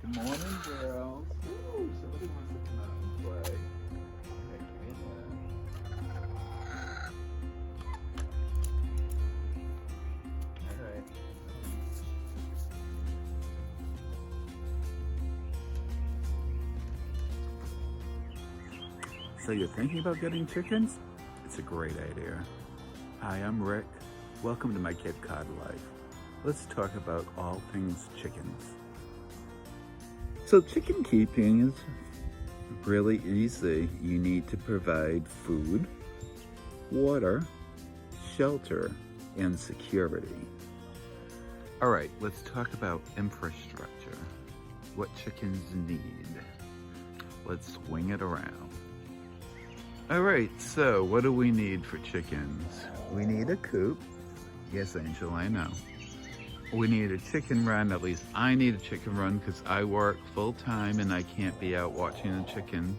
Good morning, girls. Ooh, somebody wants to come out and play. Okay, come in there. All right. So you're thinking about getting chickens? It's a great idea. Hi, I'm Rick. Welcome to my Cape Cod life. Let's talk about all things chickens. So chicken keeping is really easy. You need to provide food, water, shelter, and security. All right, let's talk about infrastructure. What chickens need. Let's swing it around. All right, so what do we need for chickens? We need a coop. Yes, Angel, I know. We need a chicken run. At least I need a chicken run because I work full time and I can't be out watching the chickens.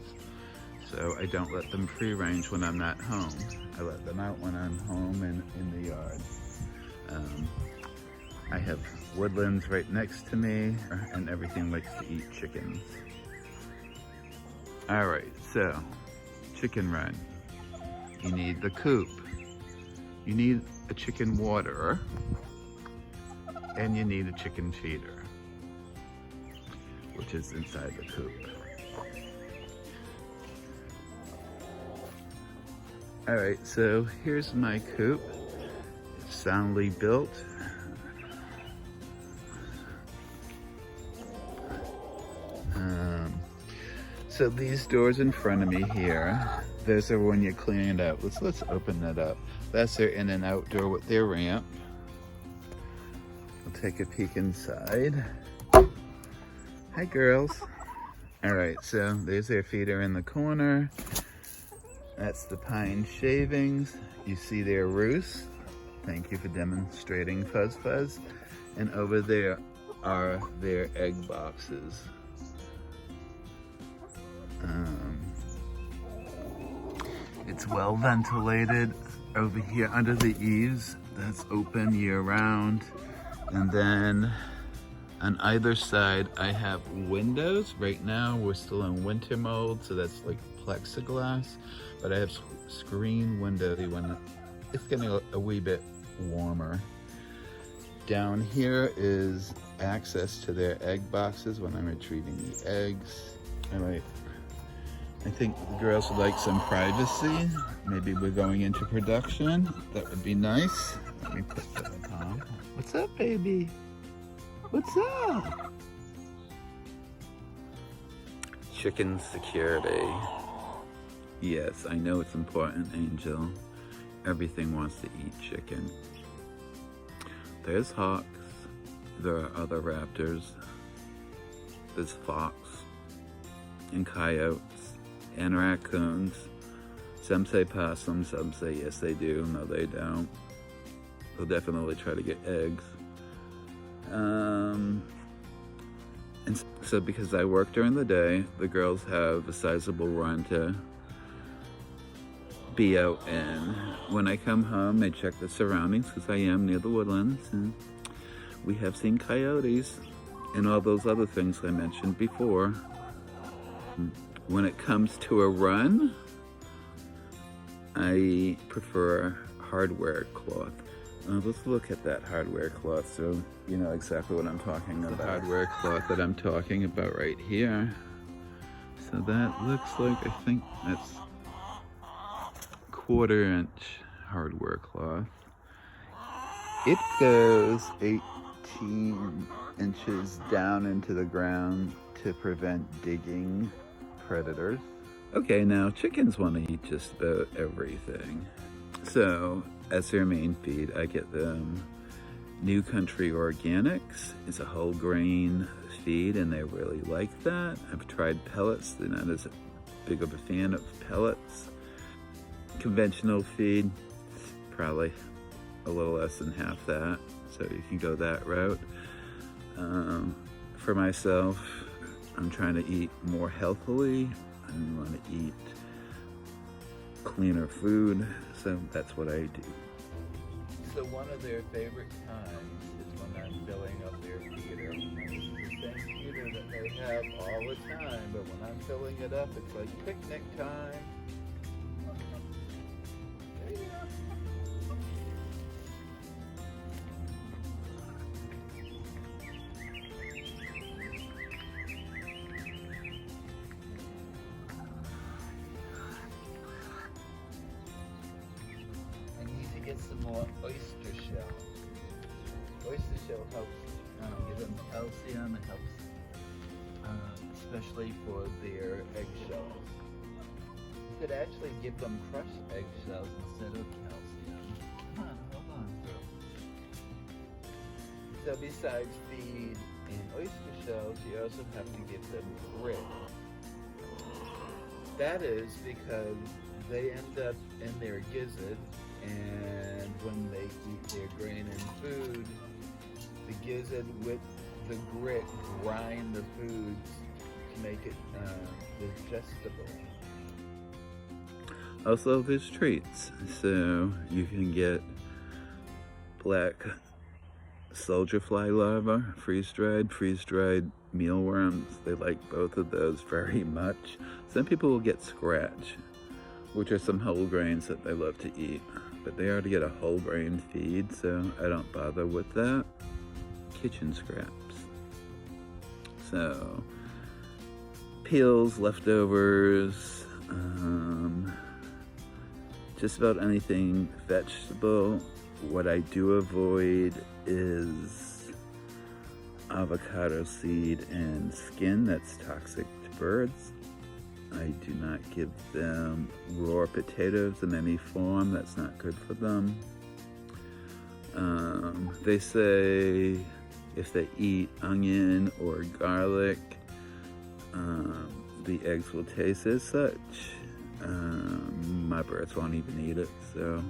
So I don't let them free range when I'm not home. I let them out when I'm home and in the yard. I have woodlands right next to me and everything likes to eat chickens. All right, so chicken run. You need the coop. You need a chicken waterer. And you need a chicken feeder, which is inside the coop. All right, so here's my coop. It's soundly built. So these doors in front of me here, those are when you clean it out. Let's open that up. That's their in and out door with their ramp. We'll take a peek inside. Hi, girls. All right, so there's their feeder in the corner. That's the pine shavings. You see their roost. Thank you for demonstrating Fuzz Fuzz. And over there are their egg boxes. It's well ventilated over here under the eaves. That's open year round. And then on either side, I have windows. Right now, we're still in winter mode, so that's like plexiglass. But I have screen windows when it's getting a wee bit warmer. Down here is access to their egg boxes when I'm retrieving the eggs. All right. I think the girls would like some privacy. Maybe we're going into production. That would be nice. Let me put that on. What's up, baby? What's up? Chicken security. Yes, I know it's important, Angel. Everything wants to eat chicken. There's hawks. There are other raptors. There's fox and coyotes and raccoons. Some say possum, some say yes they do, no they don't. They'll definitely try to get eggs. And so because I work during the day, the girls have a sizable run to be out in. When I come home, they check the surroundings because I am near the woodlands, and we have seen coyotes and all those other things I mentioned before. When it comes to a run, I prefer hardware cloth. Let's look at that hardware cloth so you know exactly what I'm talking about. The hardware cloth that I'm talking about right here. So that looks like, I think that's 1/4 inch hardware cloth. It goes 18 inches down into the ground to prevent digging predators. Okay, now chickens want to eat just about everything. So as their main feed, I get them New Country Organics. It's a whole grain feed and they really like that. I've tried pellets. They're not as big of a fan of pellets. Conventional feed, probably a little less than half that. So you can go that route. For myself, I'm trying to eat more healthily. I want to eat cleaner food, so that's what I do. So one of their favorite times is when I'm filling up their feeder. The same feeder that they have all the time, but when I'm filling it up, it's like picnic time. There you go. I need to get some more oyster shell. Oyster shell helps give them calcium. It helps, especially for their eggshells. You could actually give them crushed eggshells instead of calcium. Come on, hold on, girl. So besides feed and oyster shells, you also have to give them grit. That is because they end up in their gizzard, and when they eat their grain and food, the gizzard with the grit grind the foods to make it digestible. Also, there's treats. So you can get black soldier fly larvae, freeze-dried mealworms. They like both of those very much. Some people will get scratch, which are some whole grains that they love to eat. But they already get a whole grain feed, so I don't bother with that. Kitchen scraps. So, peels, leftovers, just about anything vegetable. What I do avoid is avocado seed and skin. That's toxic to birds. I do not give them raw potatoes in any form. That's not good for them. They say if they eat onion or garlic, the eggs will taste as such. My birds won't even eat it, so.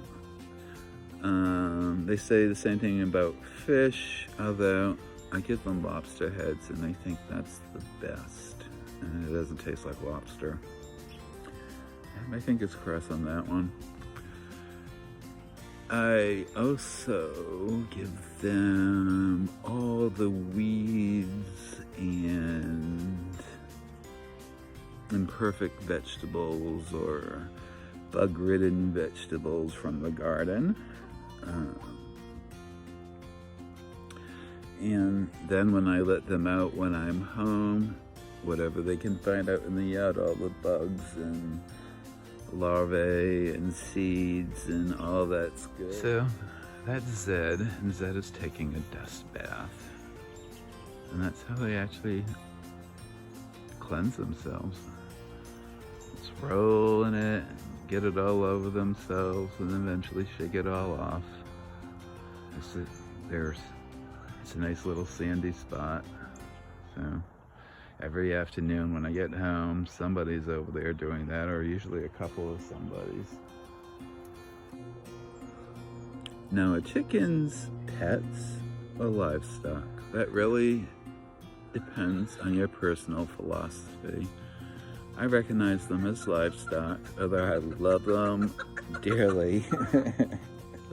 They say the same thing about fish, although I give them lobster heads and I think that's the best. And it doesn't taste like lobster. I have my fingers crossed on that one. I also give them all the weeds and imperfect vegetables or bug-ridden vegetables from the garden. And then when I let them out when I'm home, whatever they can find out in the yard, all the bugs and larvae and seeds and all that's good. So that's Zed, and Zed is taking a dust bath. And that's how they actually cleanse themselves. Just roll in it, get it all over themselves, and eventually shake it all off. It's a nice little sandy spot. So every afternoon when I get home, somebody's over there doing that, or usually a couple of somebodies. Now, are chickens pets or livestock? That really depends on your personal philosophy. I recognize them as livestock, although I love them dearly.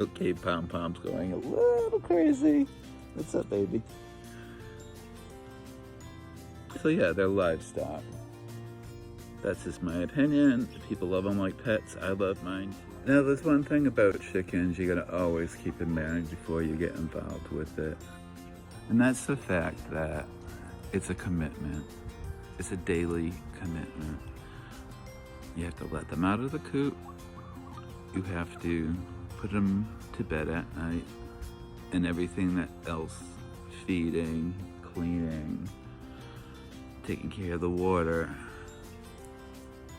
Okay, Pom-Pom's going a little crazy. What's up, baby? So yeah, they're livestock. That's just my opinion. People love them like pets. I love mine. Now, there's one thing about chickens you gotta always keep in mind before you get involved with it. And that's the fact that it's a commitment. It's a daily commitment. You have to let them out of the coop. You have to put them to bed at night. And everything that else, feeding, cleaning, taking care of the water,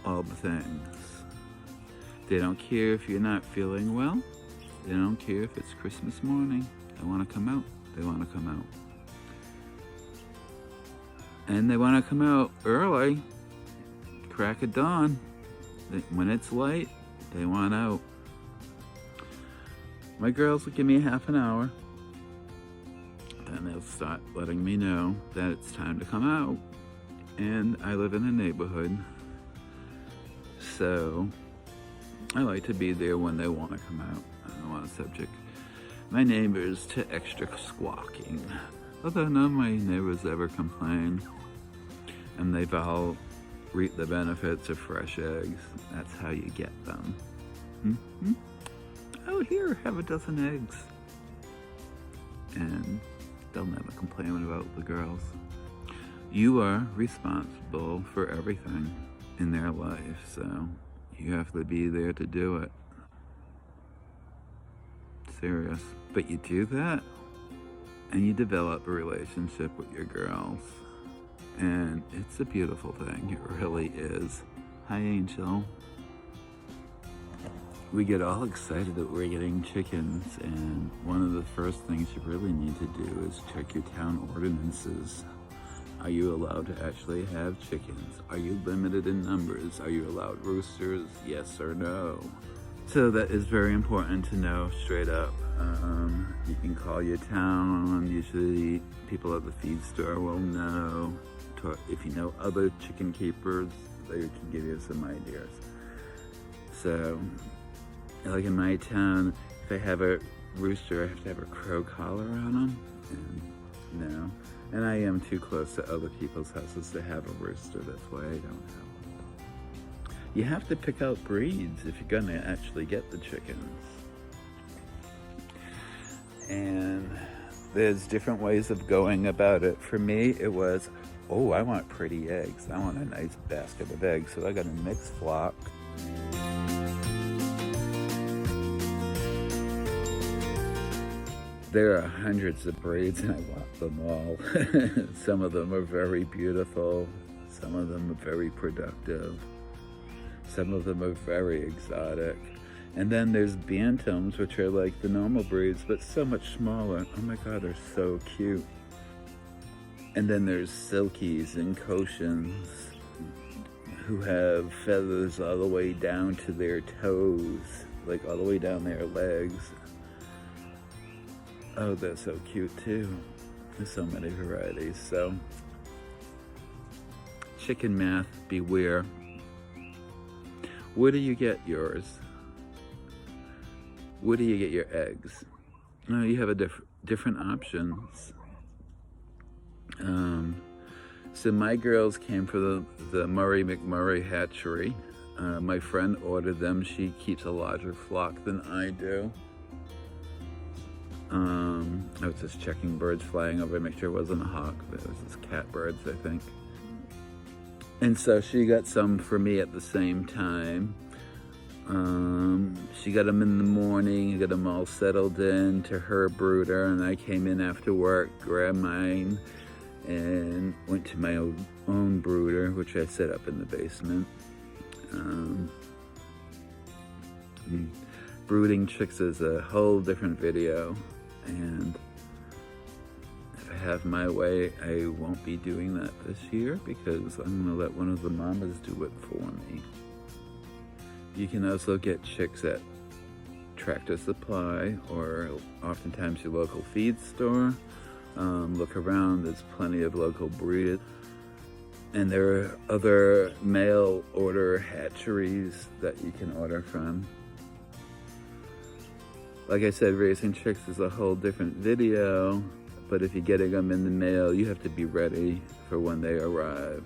all the things. They don't care if you're not feeling well. They don't care if it's Christmas morning. They want to come out. They want to come out. And they want to come out early, crack of dawn. When it's light, they want out. My girls will give me half an hour. Then they'll start letting me know that it's time to come out. And I live in a neighborhood, so I like to be there when they want to come out. I don't want to subject my neighbors to extra squawking, although none of my neighbors ever complain. and they've all reaped the benefits of fresh eggs. That's how you get them. Mm-hmm. Oh, here, have a dozen eggs. And they'll never complain about the girls. You are responsible for everything in their life, so you have to be there to do it. Serious. But you do that, and you develop a relationship with your girls. And it's a beautiful thing, it really is. Hi, Angel. We get all excited that we're getting chickens, and one of the first things you really need to do is check your town ordinances. Are you allowed to actually have chickens? Are you limited in numbers? Are you allowed roosters? Yes or no? So that is very important to know straight up. You can call your town. Usually people at the feed store will know. If you know other chicken keepers, they can give you some ideas. So, like in my town, if I have a rooster, I have to have a crow collar on them. And no. And I am too close to other people's houses to have a rooster. That's why I don't have one. You have to pick out breeds if you're gonna actually get the chickens. And there's different ways of going about it. For me, it was, oh, I want pretty eggs. I want a nice basket of eggs. So I got a mixed flock. There are hundreds of breeds and I want them all. Some of them are very beautiful. Some of them are very productive. Some of them are very exotic. And then there's bantams, which are like the normal breeds, but so much smaller. Oh my God, they're so cute. And then there's silkies and Cochins who have feathers all the way down to their toes, like all the way down their legs. Oh, they're so cute too. There's so many varieties. So, chicken math, beware. Where do you get yours? Where do you get your eggs? No, you have different options. So my girls came for the Murray McMurray hatchery. My friend ordered them. She keeps a larger flock than I do. I was just checking birds flying over to make sure it wasn't a hawk, but it was just catbirds, I think. And so she got some for me at the same time. She got them in the morning, got them all settled in to her brooder, and I came in after work, grabbed mine, and went to my own brooder, which I set up in the basement. Brooding chicks is a whole different video, and if I have my way, I won't be doing that this year because I'm gonna let one of the mamas do it for me. You can also get chicks at Tractor Supply or oftentimes your local feed store. Look around, there's plenty of local breeds. And there are other mail order hatcheries that you can order from. Like I said, raising chicks is a whole different video, but if you're getting them in the mail, you have to be ready for when they arrive.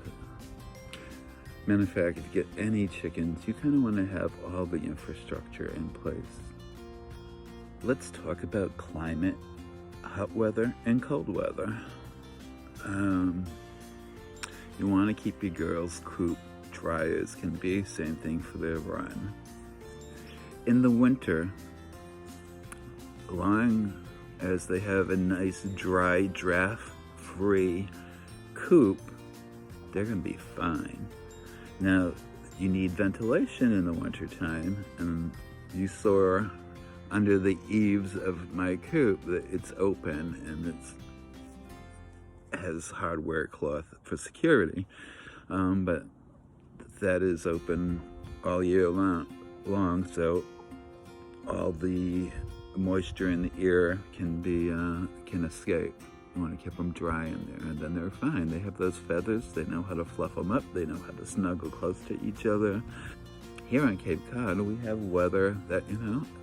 Matter of fact, if you get any chickens, you kind of want to have all the infrastructure in place. Let's talk about climate, hot weather and cold weather. You want to keep your girls' coop dry as can be, same thing for their run. In the winter, long as they have a nice dry, draft-free coop, they're going to be fine. Now, you need ventilation in the wintertime, and you saw under the eaves of my coop that it's open and it has hardware cloth for security, but that is open all year long, so all the moisture in the air can escape. You want to keep them dry in there, and then they're fine. They have those feathers. They know how to fluff them up. They know how to snuggle close to each other. Here on Cape Cod, we have weather that,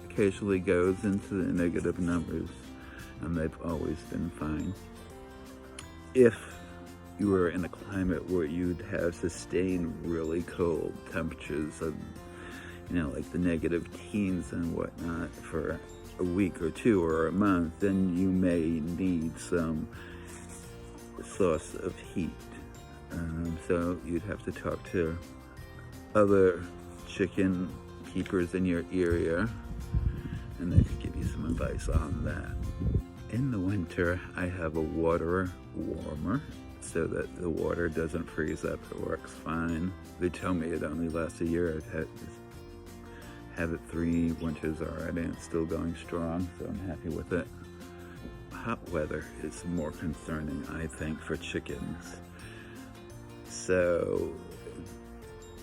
occasionally goes into the negative numbers, and they've always been fine. If you were in a climate where you'd have sustained really cold temperatures of, like the negative teens and whatnot for a week or two or a month, then you may need some source of heat. So you'd have to talk to other chicken keepers in your area, and they could give you some advice on that. In the winter, I have a water warmer so that the water doesn't freeze up. It works fine. They tell me it only lasts a year. I've had it 3 winters already, and it's still going strong, so I'm happy with it. Hot weather is more concerning, I think, for chickens. So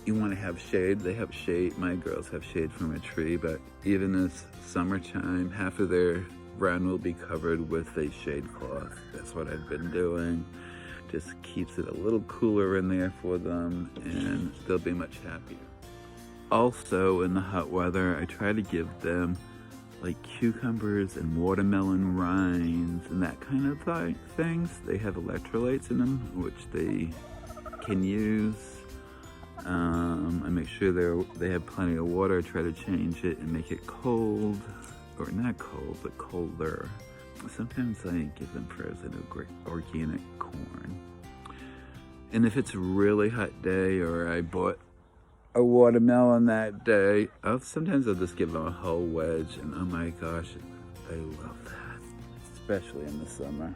you want to have shade. They have shade. My girls have shade from a tree, but even this summertime, half of their run will be covered with a shade cloth. That's what I've been doing. Just keeps it a little cooler in there for them, and they'll be much happier. Also, in the hot weather, I try to give them like cucumbers and watermelon rinds and that kind of things. They have electrolytes in them, which they can use. I make sure they have plenty of water. I try to change it and make it cold, or not cold, but colder. Sometimes I give them frozen organic corn. And if it's a really hot day, or I bought a watermelon that day, sometimes I'll just give them a whole wedge, and oh my gosh, they love that, especially in the summer.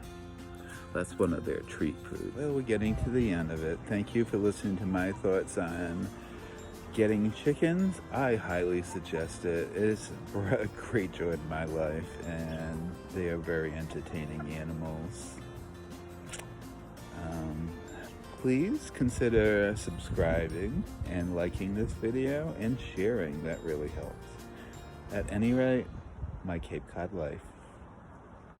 That's one of their treat foods. Well, we're getting to the end of it. Thank you for listening to my thoughts on getting chickens. I highly suggest it. It's a great joy in my life, and they are very entertaining animals. Please consider subscribing and liking this video and sharing. That really helps. At any rate, my Cape Cod life.